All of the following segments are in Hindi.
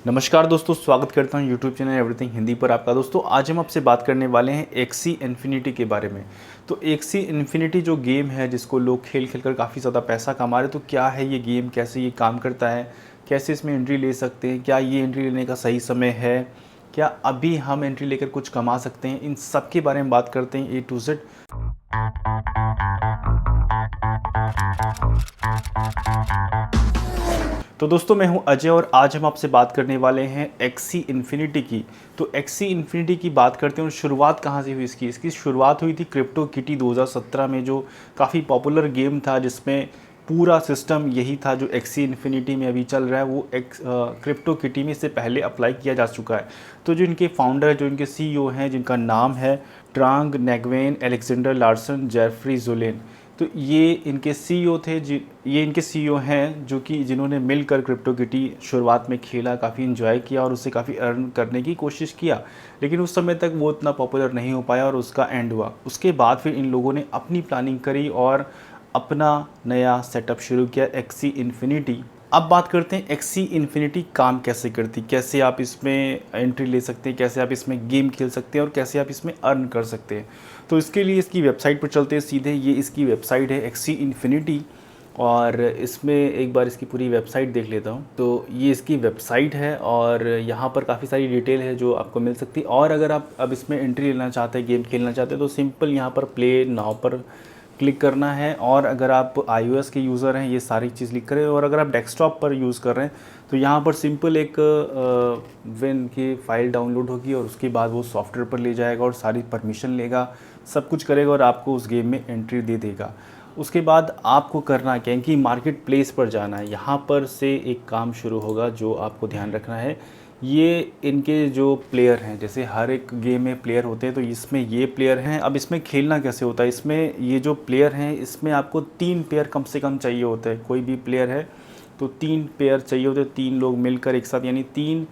नमस्कार दोस्तों, स्वागत करता हूं यूट्यूब चैनल एवरीथिंग हिंदी पर आपका। दोस्तों आज हम आपसे बात करने वाले हैं एक्सी इन्फिनिटी के बारे में। तो एक्सी इन्फिनिटी जो गेम है जिसको लोग खेल खेल कर काफ़ी ज़्यादा पैसा कमा रहे हैं, तो क्या है ये गेम, कैसे ये काम करता है, कैसे इसमें एंट्री ले सकते हैं, क्या ये एंट्री लेने का सही समय है, क्या अभी हम एंट्री लेकर कुछ कमा सकते हैं, इन सब के बारे में बात करते हैं A to Z। तो दोस्तों मैं हूं अजय और आज हम आपसे बात करने वाले हैं एक्सी इन्फिनिटी की। तो एक्सी इन्फिनिटी की बात करते हैं और शुरुआत कहां से हुई इसकी शुरुआत हुई थी क्रिप्टो किटी 2017 में, जो काफ़ी पॉपुलर गेम था जिसमें पूरा सिस्टम यही था जो एक्सी इन्फिनिटी में अभी चल रहा है, वो क्रिप्टो किटी में इससे पहले अप्लाई किया जा चुका है। तो जो इनके फाउंडर, जो इनके सीईओ हैं, जिनका नाम है ट्रांग नेगवेन एलेक्जेंडर लार्सन जेफरी जोलेन, तो ये इनके सीईओ थे। ये इनके सीईओ हैं जो कि जिन्होंने मिलकर क्रिप्टो किटी शुरुआत में खेला, काफ़ी इन्जॉय किया और उससे काफ़ी अर्न करने की कोशिश किया, लेकिन उस समय तक वो इतना पॉपुलर नहीं हो पाया और उसका एंड हुआ। उसके बाद फिर इन लोगों ने अपनी प्लानिंग करी और अपना नया सेटअप शुरू किया एक्सी इन्फिनिटी। अब बात करते हैं एक्सी इन्फिनिटी काम कैसे करती, कैसे आप इसमें एंट्री ले सकते हैं, कैसे आप इसमें गेम खेल सकते हैं और कैसे आप इसमें अर्न कर सकते हैं। तो इसके लिए इसकी वेबसाइट पर चलते हैं सीधे। ये इसकी वेबसाइट है एक्सी इन्फिनिटी और इसमें एक बार इसकी पूरी वेबसाइट देख लेता हूँ। तो ये इसकी वेबसाइट है और यहाँ पर काफ़ी सारी डिटेल है जो आपको मिल सकती है। और अगर आप अब इसमें एंट्री लेना चाहते हैं, गेम खेलना चाहते हैं, तो सिंपल यहाँ पर प्ले नाउ पर क्लिक करना है। और अगर आप iOS के यूज़र हैं, ये सारी चीज़ लिख करें। और अगर आप डेस्कटॉप पर यूज़ कर रहे हैं तो यहाँ पर सिंपल एक विन की फ़ाइल डाउनलोड होगी और उसके बाद वो सॉफ्टवेयर पर ले जाएगा और सारी परमिशन लेगा, सब कुछ करेगा और आपको उस गेम में एंट्री दे देगा। उसके बाद आपको करना क्या है कि मार्केट प्लेस पर जाना है। यहाँ पर से एक काम शुरू होगा जो आपको ध्यान रखना है। ये इनके जो प्लेयर हैं, जैसे हर एक गेम में प्लेयर होते हैं, तो इसमें ये प्लेयर हैं। अब इसमें खेलना कैसे होता है, इसमें ये जो प्लेयर हैं इसमें आपको 3 पेयर कम से कम चाहिए होते हैं। कोई भी प्लेयर है तो 3 पेयर चाहिए होते हैं, 3 लोग मिलकर एक साथ, यानी 3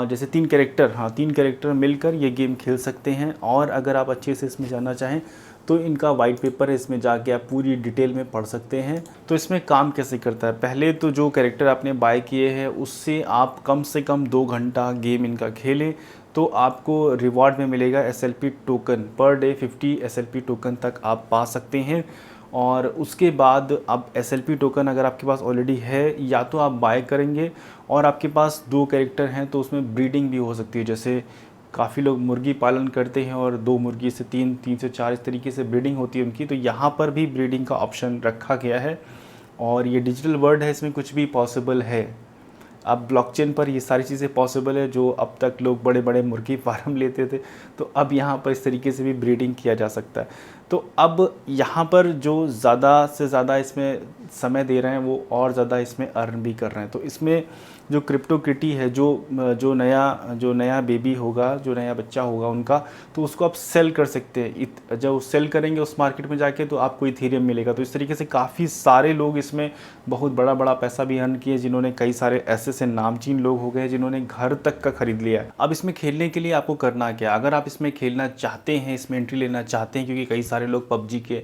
जैसे 3 कैरेक्टर, हाँ 3 कैरेक्टर मिलकर ये गेम खेल सकते हैं। और अगर आप अच्छे से इसमें जानना चाहें तो इनका वाइट पेपर है, इसमें जाके आप पूरी डिटेल में पढ़ सकते हैं। तो इसमें काम कैसे करता है, पहले तो जो कैरेक्टर आपने बाय किए हैं उससे आप कम से कम 2 घंटा गेम इनका खेलें तो आपको रिवॉर्ड में मिलेगा SLP token. Per day 50 SLP token तक आप पा सकते हैं। और उसके बाद अब SLP टोकन अगर आपके पास ऑलरेडी है, या तो आप बाय करेंगे और आपके पास 2 कैरेक्टर हैं तो उसमें ब्रीडिंग भी हो सकती है। जैसे काफ़ी लोग मुर्गी पालन करते हैं और 2 मुर्गी से 3, 3 से 4 इस तरीके से ब्रीडिंग होती है उनकी, तो यहाँ पर भी ब्रीडिंग का ऑप्शन रखा गया है। और ये डिजिटल वर्ल्ड है, इसमें कुछ भी पॉसिबल है। अब ब्लॉकचेन पर ये सारी चीज़ें पॉसिबल है। जो अब तक लोग बड़े बड़े मुर्गी फार्म लेते थे, तो अब यहाँ पर इस तरीके से भी ब्रीडिंग किया जा सकता है। तो अब यहाँ पर जो ज़्यादा से ज़्यादा इसमें समय दे रहे हैं वो और ज़्यादा इसमें अर्न भी कर रहे हैं। तो इसमें जो क्रिप्टो किटी है, जो नया बेबी होगा, जो नया बच्चा होगा उनका, तो उसको आप सेल कर सकते हैं। जब सेल करेंगे उस मार्केट में जाके तो आपको इथेरियम मिलेगा। तो इस तरीके से काफ़ी सारे लोग इसमें बहुत बड़ा बड़ा पैसा भी अर्न किए, जिन्होंने कई सारे ऐसे नामचीन लोग हो गए जिन्होंने घर तक का खरीद लिया है। अब इसमें खेलने के लिए आपको करना क्या, अगर आप इसमें खेलना चाहते हैं, इसमें एंट्री लेना चाहते हैं, क्योंकि कई सारे लोग PUBG के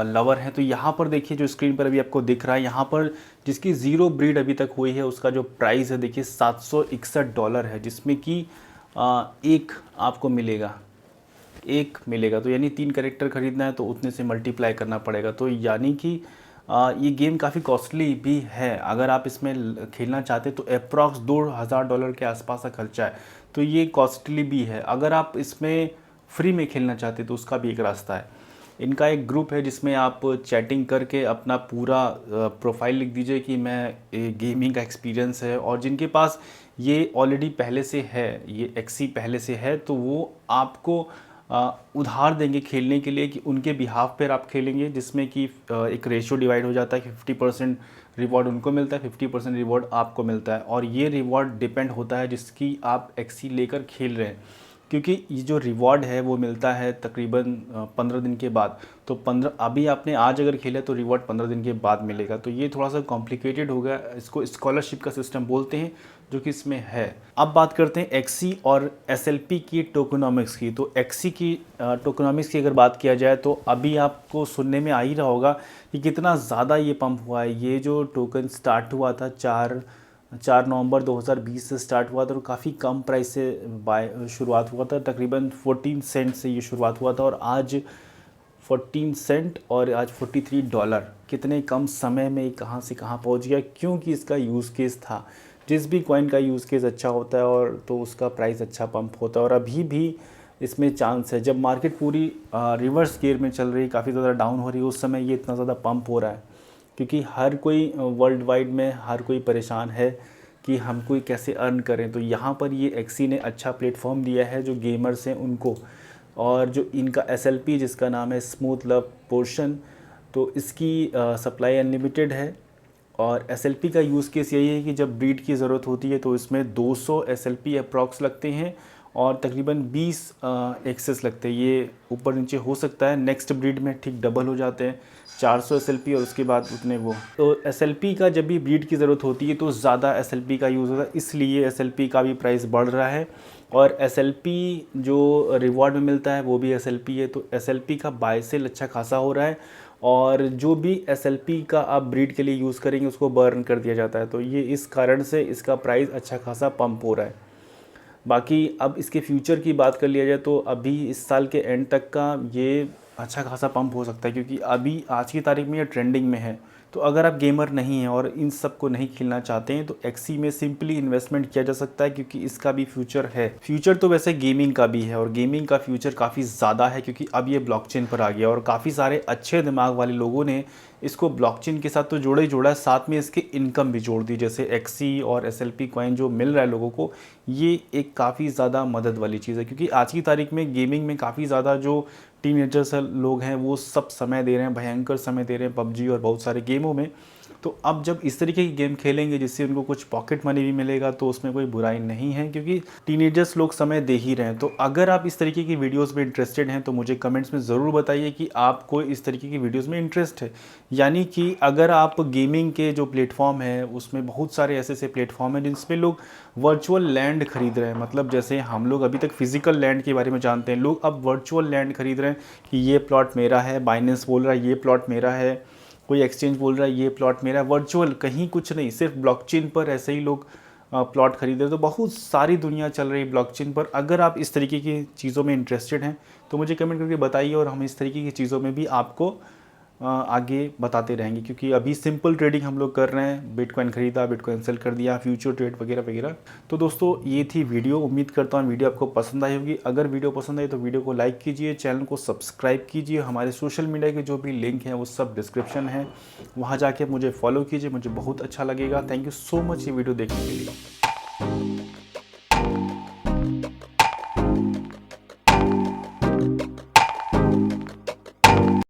लवर हैं, तो यहाँ पर देखिए जो स्क्रीन पर अभी आपको दिख रहा है, यहाँ पर जिसकी 0 ब्रीड अभी तक हुई है उसका जो प्राइस है देखिए $761 है, जिसमें कि एक आपको मिलेगा, एक मिलेगा। तो यानी 3 कैरेक्टर खरीदना है तो उतने से मल्टीप्लाई करना पड़ेगा। तो यानी कि ये गेम काफ़ी कॉस्टली भी है। अगर आप इसमें खेलना चाहते तो अप्रॉक्स $2000 के आसपास का खर्चा है, तो ये कॉस्टली भी है। अगर आप इसमें फ्री में खेलना चाहते तो उसका भी एक रास्ता है। इनका एक ग्रुप है जिसमें आप चैटिंग करके अपना पूरा प्रोफाइल लिख दीजिए कि मैं गेमिंग का एक्सपीरियंस है, और जिनके पास ये ऑलरेडी पहले से है, ये एक्सी पहले से है, तो वो आपको उधार देंगे खेलने के लिए, कि उनके बिहाफ पर आप खेलेंगे, जिसमें कि एक रेशियो डिवाइड हो जाता है कि 50% रिवॉर्ड उनको मिलता है, 50% रिवॉर्ड आपको मिलता है। और ये रिवॉर्ड डिपेंड होता है जिसकी आप एक्सी लेकर खेल रहे हैं, क्योंकि ये जो रिवॉर्ड है वो मिलता है तकरीबन 15 दिन के बाद। तो 15 अभी आपने आज अगर खेला तो रिवॉर्ड 15 दिन के बाद मिलेगा। तो ये थोड़ा सा कॉम्प्लिकेटेड हो गया, इसको स्कॉलरशिप का सिस्टम बोलते हैं जो कि इसमें है। अब बात करते हैं एक्सी और SLP की टोकनॉमिक्स की। तो एक्सी की टोकनॉमिक्स की अगर बात किया जाए तो अभी आपको सुनने में आ ही रहा होगा कि कितना ज़्यादा ये पंप हुआ है। ये जो टोकन स्टार्ट हुआ था 4 4 नवंबर 2020 से स्टार्ट हुआ था और काफ़ी कम प्राइस से बाय शुरुआत हुआ था, तकरीबन 14 सेंट से ये शुरुआत हुआ था और आज 14 सेंट और आज $43। कितने कम समय में कहाँ से कहाँ पहुँच गया, क्योंकि इसका यूज़ केस था। जिस भी कॉइन का यूज़ केस अच्छा होता है और तो उसका प्राइस अच्छा पंप होता है और अभी भी इसमें चांस है। जब मार्केट पूरी रिवर्स गियर में चल रही, काफ़ी ज़्यादा डाउन हो रही है, उस समय ये इतना ज़्यादा पंप हो रहा है क्योंकि हर कोई वर्ल्ड वाइड में हर कोई परेशान है कि हम कोई कैसे अर्न करें। तो यहाँ पर ये एक्सी ने अच्छा प्लेटफॉर्म दिया है जो गेमर्स हैं उनको, और जो इनका SLP जिसका नाम है स्मूथ लव पोर्शन, तो इसकी सप्लाई अनलिमिटेड है। और SLP का यूज़ केस यही है कि जब ब्रीड की ज़रूरत होती है तो इसमें 200 SLP अप्रॉक्स लगते हैं और तकरीबन 20 एक्सेस लगते हैं। ये ऊपर नीचे हो सकता है, नेक्स्ट ब्रीड में ठीक डबल हो जाते हैं, 400 SLP और उसके बाद उतने वो। तो SLP का जब भी ब्रीड की ज़रूरत होती है तो ज़्यादा SLP का यूज़ होता है, इसलिए SLP का भी प्राइस बढ़ रहा है। और SLP जो रिवॉर्ड में मिलता है वो भी SLP है, तो SLP का बाय सेल अच्छा खासा हो रहा है और जो भी SLP का आप ब्रीड के लिए यूज़ करेंगे उसको बर्न कर दिया जाता है। तो ये इस कारण से इसका प्राइस अच्छा खासा पंप हो रहा है। बाकी अब इसके फ्यूचर की बात कर लिया जाए तो अभी इस साल के एंड तक का ये अच्छा खासा पंप हो सकता है, क्योंकि अभी आज की तारीख में ये ट्रेंडिंग में है। तो अगर आप गेमर नहीं हैं और इन सब को नहीं खेलना चाहते हैं तो एक्सी में सिंपली इन्वेस्टमेंट किया जा सकता है, क्योंकि इसका भी फ्यूचर है। फ्यूचर तो वैसे गेमिंग का भी है और गेमिंग का फ्यूचर काफ़ी ज़्यादा है, क्योंकि अब ये ब्लॉकचेन पर आ गया और काफ़ी सारे अच्छे दिमाग वाले लोगों ने इसको ब्लॉकचेन के साथ तो जोड़ा ही जोड़ा है, साथ में इसकी इनकम भी जोड़ दी। जैसे एक्सी और SLP कॉइन जो मिल रहा है लोगों को, ये एक काफ़ी ज़्यादा मदद वाली चीज़ है, क्योंकि आज की तारीख में गेमिंग में काफ़ी ज़्यादा जो टीनेजर्स लोग हैं वो सब समय दे रहे हैं, भयंकर समय दे रहे हैं PUBG और बहुत सारे गेमों में। तो अब जब इस तरीके की गेम खेलेंगे जिससे उनको कुछ पॉकेट मनी भी मिलेगा तो उसमें कोई बुराई नहीं है, क्योंकि टीनेजर्स लोग समय दे ही रहे हैं। तो अगर आप इस तरीके की वीडियोस में इंटरेस्टेड हैं तो मुझे कमेंट्स में ज़रूर बताइए कि आपको इस तरीके की वीडियोस में इंटरेस्ट है। यानी कि अगर आप गेमिंग के जो प्लेटफॉर्म है उसमें बहुत सारे ऐसे ऐसे प्लेटफॉर्म हैं जिसमें लोग वर्चुअल लैंड खरीद रहे हैं। मतलब जैसे हम लोग अभी तक फिजिकल लैंड के बारे में जानते हैं, लोग अब वर्चुअल लैंड खरीद रहे हैं कि ये प्लॉट मेरा है, बाइनेंस बोल रहा है ये प्लॉट मेरा है, कोई एक्सचेंज बोल रहा है ये प्लॉट मेरा है। वर्चुअल, कहीं कुछ नहीं, सिर्फ ब्लॉकचेन पर ऐसे ही लोग प्लॉट खरीद रहे हैं। तो बहुत सारी दुनिया चल रही है ब्लॉकचेन पर। अगर आप इस तरीके की चीज़ों में इंटरेस्टेड हैं तो मुझे कमेंट करके बताइए और हम इस तरीके की चीज़ों में भी आपको आगे बताते रहेंगे, क्योंकि अभी सिंपल ट्रेडिंग हम लोग कर रहे हैं। बिटकॉइन खरीदा, बिटकॉइन सेल कर दिया, फ्यूचर ट्रेड वगैरह वगैरह। तो दोस्तों ये थी वीडियो, उम्मीद करता हूँ वीडियो आपको पसंद आई होगी। अगर वीडियो पसंद आई तो वीडियो को लाइक कीजिए, चैनल को सब्सक्राइब कीजिए। हमारे सोशल मीडिया के जो भी लिंक हैं वो सब डिस्क्रिप्शन है, वहाँ जाके मुझे फॉलो कीजिए, मुझे बहुत अच्छा लगेगा। थैंक यू सो मच ये वीडियो देखने के लिए।